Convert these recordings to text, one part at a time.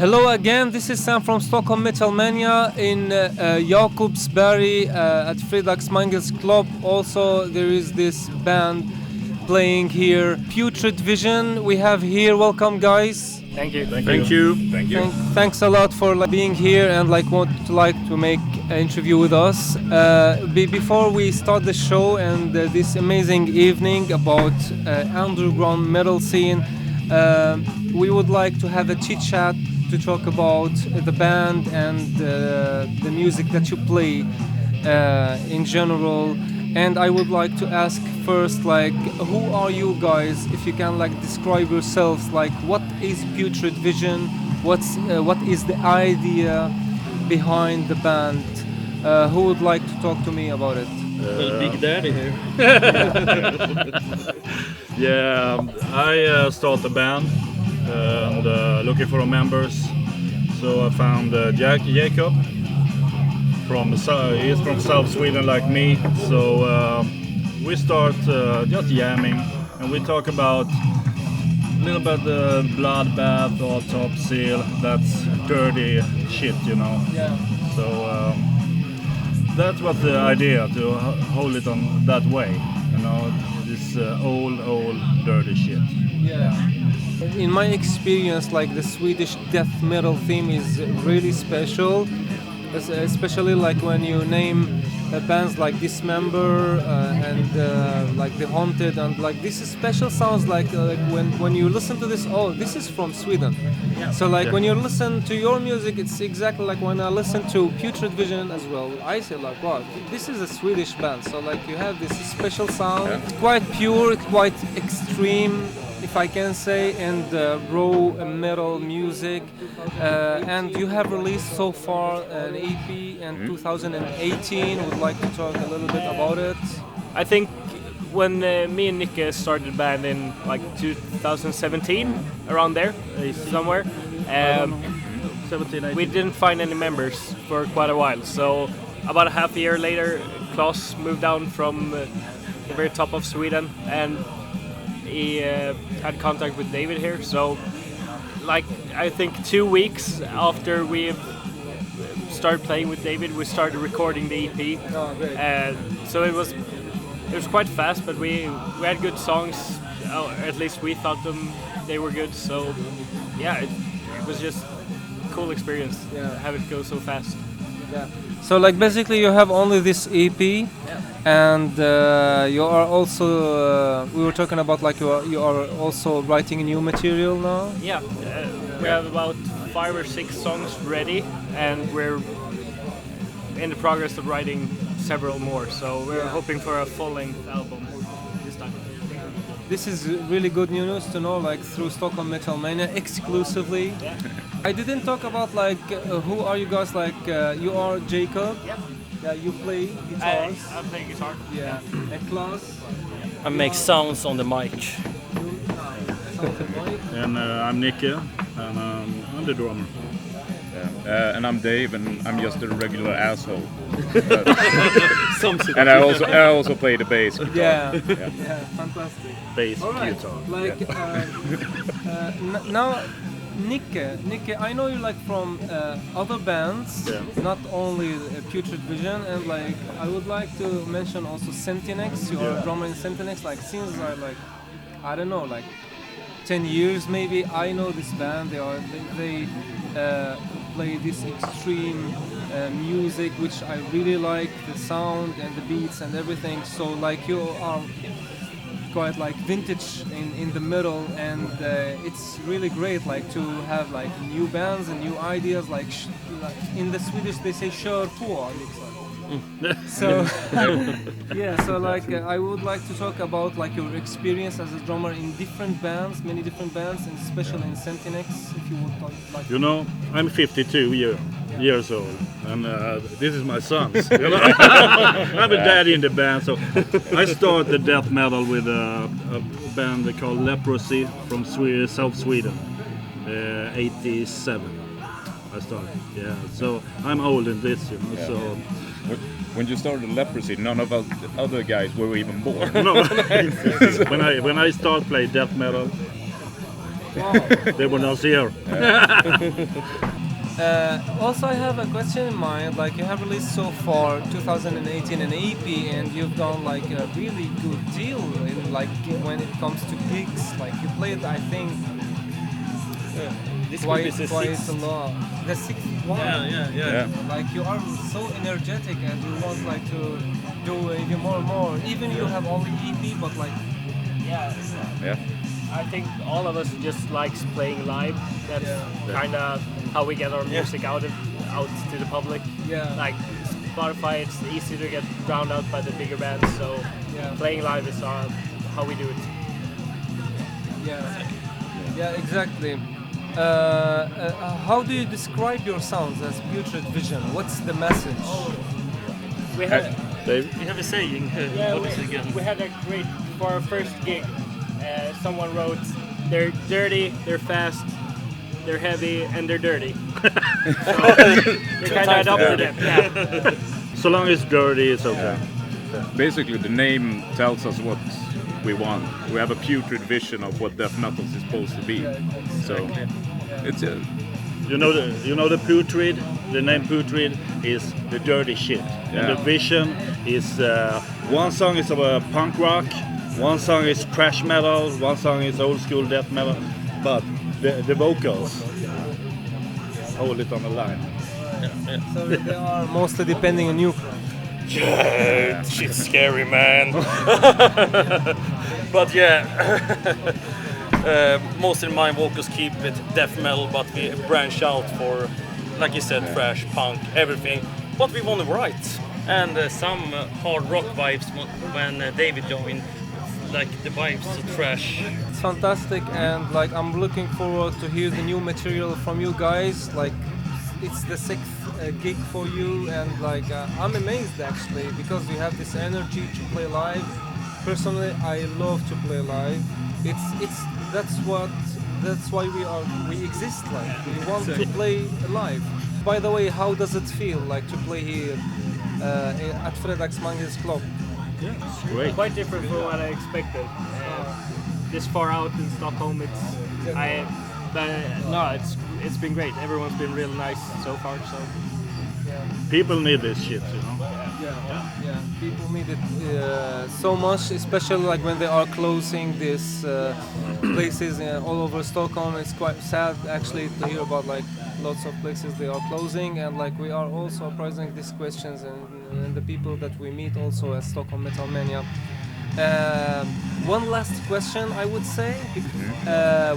Hello again, this is Sam from Stockholm Metal Mania in Jakobsberg at Fredagsmangel's club. Also, there is this band playing here, Putrid Vision. We have here, welcome guys. Thank you. Thank you. Thanks a lot for being here and want to make an interview with us. Before we start the show and this amazing evening about underground metal scene, we would like to have a chit chat to talk about the band and the music that you play in general. And I would like to ask first, who are you guys? If you can describe yourselves, what is Putrid Vision? What is the idea behind the band? Who would like to talk to me about it? Big Daddy here. Yeah, I started a band and looking for members. So I found Jakob. He's from South Sweden like me. So we start just jamming and we talk about a little bit the bloodbath, autopsy, that's dirty shit, you know. Yeah. So that was the idea, to hold it on that way, you know, this old dirty shit. Yeah. In my experience, the Swedish death metal theme is really special, especially when you name bands like Dismember and The Haunted, and this is special sounds when you listen to this, oh, this is from Sweden. Yeah. So when you listen to your music, it's exactly like when I listen to Putrid Vision as well, I say wow, this is a Swedish band. So you have this special sound. Yeah. It's quite pure, quite extreme, if I can say, and raw metal music. And you have released so far an EP in 2018. Would like to talk a little bit about it. I think when me and Nicke started the band in 2017, around there, somewhere, 17, we didn't find any members for quite a while. So about a half a year later, Claes moved down from the very top of Sweden, and he had contact with David here. So I think 2 weeks after we started playing with David, we started recording the EP. Oh, great. So it was quite fast, but we had good songs, or at least we thought they were good. So yeah, it was just a cool experience to have it go so fast. Yeah. So basically you have only this EP. Yeah. And you are also, we were talking about you are also writing new material now? Yeah, we have about 5 or 6 songs ready, and we're in the progress of writing several more, so we're hoping for a full-length album this time. This is really good news to know, through Stockholm Metal Mania exclusively. Yeah. I didn't talk about who are you guys, you are Jakob? Yeah. Yeah, you play guitars. I play guitar. Yeah. And Claes? I make sounds on the mic. And I'm Nicke, and I'm the drummer. Yeah. And I'm Dave, and I'm just a regular asshole. And I also play the bass guitar. Yeah, fantastic. Bass guitar. Now, Nicke, I know you from other bands, not only Putrid Vision, and I would like to mention also Centinex. You are a drummer in Centinex. Since I don't know, 10 years maybe. I know this band. They play this extreme music, which I really like, the sound and the beats and everything. So you are quite vintage in the middle, and it's really great to have new bands and new ideas. In the Swedish they say "kör på." So I would like to talk about your experience as a drummer in different bands, many different bands, and especially in Centinex. If you would talk, you know, I'm 52 years old, and this is my sons. I'm a daddy in the band, so I started death metal with a band called LEPROSY from South Sweden, 87. I started, so I'm old in this, so. When you started LEPROSY, none of us other guys were even born. No, when I started playing death metal, They were not here. Also, I have a question in mind. Like, you have released so far 2018 an EP, and you've done like a really good deal in like when it comes to gigs. Like, you played, I think, This quite is a lot. The sixth one. Yeah. Like, you are so energetic, and you want like to do even more and more. Even you have only EP, but like, Yeah. I think all of us just likes playing live. That's kind of how we get our music out to the public. Yeah. Like Spotify, it's easy to get drowned out by the bigger bands. So playing live is how we do it. Yeah, exactly. How do you describe your sounds as Putrid Vision? What's the message? We had Dave? We have a saying. What is it again? we had a great for our first gig. Someone wrote, "They're dirty, they're fast, they're heavy, and they're dirty." So we kind of adopted it. Yeah. So long as it's dirty, it's okay. Basically, the name tells us what we want. We have a putrid vision of what death metal is supposed to be. So it's You know the Putrid. The name Putrid is the dirty shit, and the vision is one song is about punk rock, one song is thrash metal, one song is old school death metal, but the vocals hold it on the line. So they are mostly depending on you. Yeah, shit's scary, man. But yeah, most of my vocals keep it death metal, but we branch out for, like you said, thrash, punk, everything. What we want to write, and some hard rock vibes when David joined, like the vibes to thrash. It's fantastic, and like I'm looking forward to hear the new material from you guys. Like, it's the sixth gig for you, and like I'm amazed actually because you have this energy to play live. Personally, I love to play live. That's why we exist. Like, we want to play live. By the way, how does it feel like to play here at Fredagsmangel's club? Yeah, it's great. Quite different from what I expected. This far out in Stockholm, it's been great. Everyone's been real nice so far. So People need this shit, you know. Yeah, people need it so much, especially like when they are closing these places all over Stockholm. It's quite sad actually to hear about like lots of places they are closing, and like we are also raising these questions and the people that we meet also at Stockholm Metal Mania. One last question, I would say.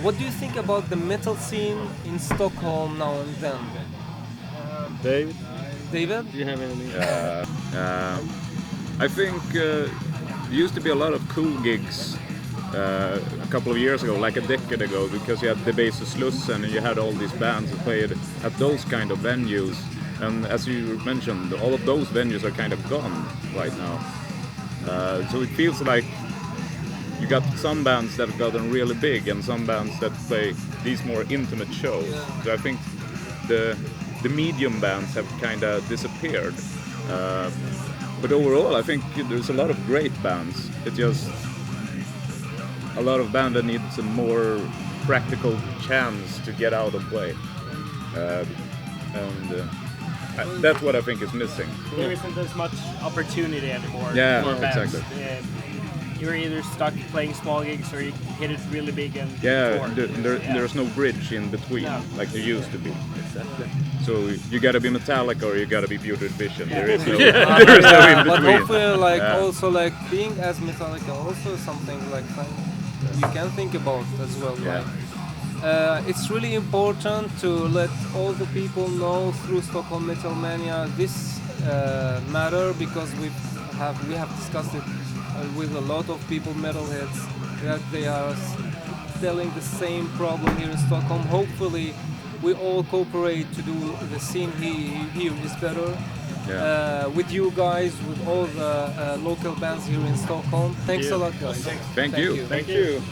What do you think about the metal scene in Stockholm now and then? David? David? Do you have anything? I think there used to be a lot of cool gigs a couple of years ago, like a decade ago, because you had the Base of Slussen and you had all these bands that played at those kind of venues. And as you mentioned, all of those venues are kind of gone right now. So it feels like you got some bands that have gotten really big and some bands that play these more intimate shows. So I think the medium bands have kind of disappeared. But overall, I think there's a lot of great bands. It's just a lot of bands that need some more practical chance to get out and play. That's what I think is missing. there isn't as much opportunity anymore Yeah, for bands. exactly. You're either stuck playing small gigs or you hit it really big and tour. There's no bridge in between No. like there used to be. So you gotta be Metallica or you gotta be Putrid Vision. There is no, there is no in But between. hopefully, like also like being as Metallica, also something like you can think about as well. Yeah. Like, it's really important to let all the people know through Stockholm Metal Mania this matter, because we have discussed it with a lot of people, metalheads, that they are telling the same problem here in Stockholm. Hopefully, we all cooperate to do the scene here is better. With you guys, with all the local bands here in Stockholm. Thanks a lot, guys. Thank you. Thank you.